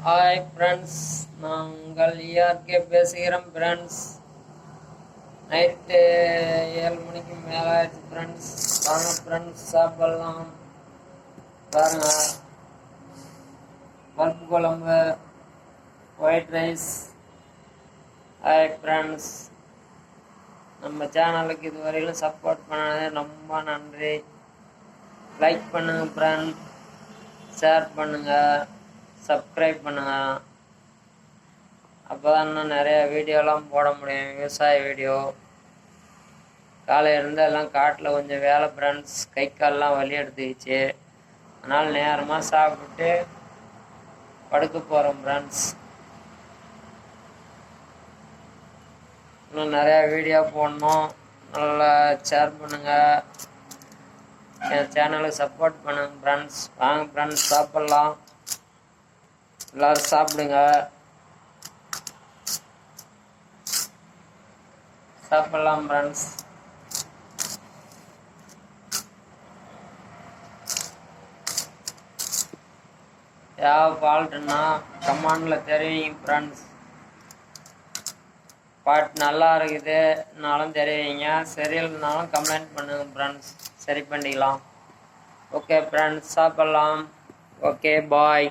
Hi friends, நாங்கள் இயற்கை பேசுகிறோம் ஃப்ரெண்ட்ஸ். நைட்டு 7 மணிக்கு மேலே ஆயிடுச்சு ஃப்ரெண்ட்ஸ். வாங்க ஃப்ரெண்ட்ஸ், சாப்பிடலாம். பாருங்க, பருப்பு குழம்பு, ஒயிட் ரைஸ். ஹாய் ஃப்ரெண்ட்ஸ், நம்ம சேனலுக்கு இதுவரையிலும் சப்போர்ட் பண்ணது ரொம்ப நன்றி. லைக் பண்ணுங்க ஃப்ரெண்ட், ஷேர் பண்ணுங்க, சப்ஸ்கிரைப் பண்ணுங்க. அப்போ தான் இன்னும் நிறைய வீடியோலாம் போட முடியும், விவசாய வீடியோ. காலையிலேருந்து எல்லாம் காட்டில் கொஞ்சம் வேலை ஃப்ரெண்ட்ஸ், கை கால்லாம் வலி எடுத்துக்கிச்சு. அதனால் நேரமாக சாப்பிட்டு படுக்க போகிறோம் ஃப்ரெண்ட்ஸ். இன்னும் நிறையா வீடியோ போடணும். நல்லா ஷேர் பண்ணுங்கள், என் சேனலுக்கு சப்போர்ட் பண்ணுங்க ஃப்ரெண்ட்ஸ். வாங்க ஃப்ரெண்ட்ஸ், சாப்பிட்லாம். எல்லோரும் சாப்பிடுங்க, சாப்பிட்லாம் ஃப்ரெண்ட்ஸ். ஏதாவது ஃபால்ட்டுன்னா கமெண்டில் தெரிவிங்க ஃப்ரெண்ட்ஸ். பாட்டு நல்லா இருக்குதுனாலும் தெரிவிங்க, சரியில்லைனாலும் கமெண்ட் பண்ணுங்க ஃப்ரெண்ட்ஸ், சரி பண்ணிக்கலாம். ஓகே ஃப்ரெண்ட்ஸ், சாப்பிட்லாம். ஓகே, பாய்.